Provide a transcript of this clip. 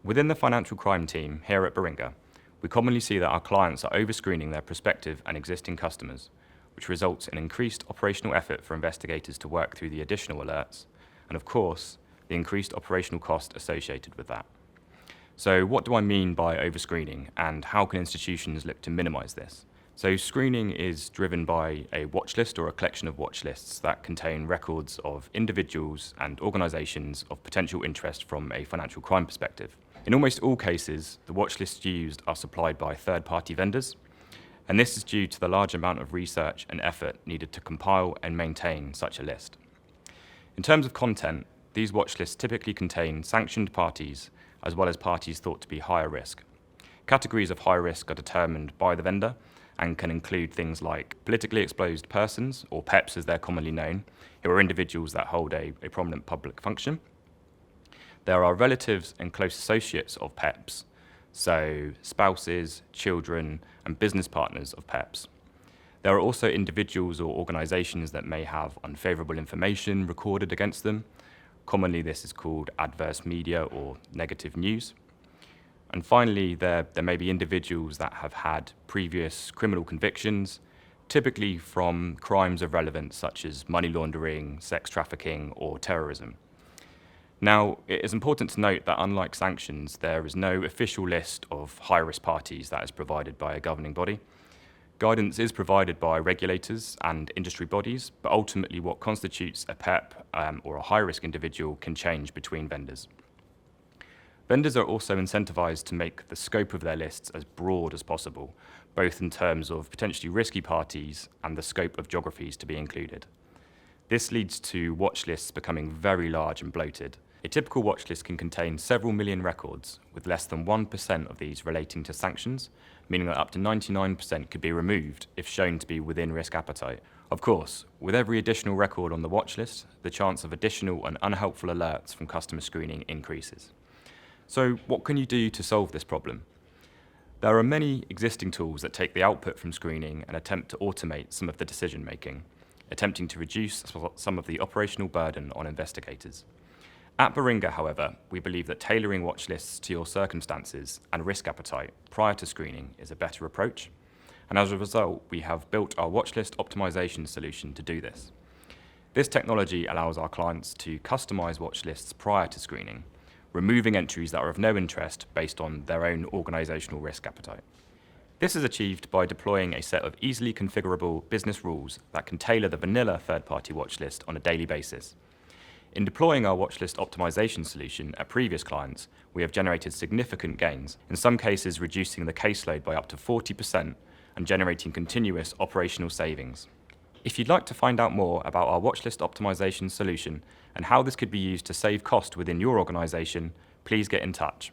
Within the financial crime team here at Baringa, we commonly see that our clients are overscreening their prospective and existing customers, which results in increased operational effort for investigators to work through the additional alerts, and of course, the increased operational cost associated with that. So what do I mean by overscreening, and how can institutions look to minimize this? So screening is driven by a watch list or a collection of watch lists that contain records of individuals and organizations of potential interest from a financial crime perspective. In almost all cases, the watch lists used are supplied by third-party vendors, and this is due to the large amount of research and effort needed to compile and maintain such a list. In terms of content, these watch lists typically contain sanctioned parties as well as parties thought to be higher risk. Categories of high risk are determined by the vendor and can include things like politically exposed persons, or PEPs as they're commonly known, who are individuals that hold a prominent public function. There are relatives and close associates of PEPs, so spouses, children, and business partners of PEPs. There are also individuals or organizations that may have unfavorable information recorded against them. Commonly, this is called adverse media or negative news. And finally, there may be individuals that have had previous criminal convictions, typically from crimes of relevance such as money laundering, sex trafficking, or terrorism. Now, it is important to note that unlike sanctions, there is no official list of high-risk parties that is provided by a governing body. Guidance is provided by regulators and industry bodies, but ultimately what constitutes a PEP or a high-risk individual can change between vendors. Vendors are also incentivized to make the scope of their lists as broad as possible, both in terms of potentially risky parties and the scope of geographies to be included. This leads to watch lists becoming very large and bloated. A typical watch list can contain several million records, with less than 1% of these relating to sanctions, meaning that up to 99% could be removed if shown to be within risk appetite. Of course, with every additional record on the watch list, the chance of additional and unhelpful alerts from customer screening increases. So what can you do to solve this problem? There are many existing tools that take the output from screening and attempt to automate some of the decision making, attempting to reduce some of the operational burden on investigators. At Baringa, however, we believe that tailoring watch lists to your circumstances and risk appetite prior to screening is a better approach, and as a result, we have built our watchlist optimization solution to do this. This technology allows our clients to customize watch lists prior to screening, removing entries that are of no interest based on their own organizational risk appetite. This is achieved by deploying a set of easily configurable business rules that can tailor the vanilla third-party watch list on a daily basis. In deploying our watchlist optimization solution at previous clients, we have generated significant gains, in some cases reducing the caseload by up to 40% and generating continuous operational savings. If you'd like to find out more about our watchlist optimization solution and how this could be used to save cost within your organization, please get in touch.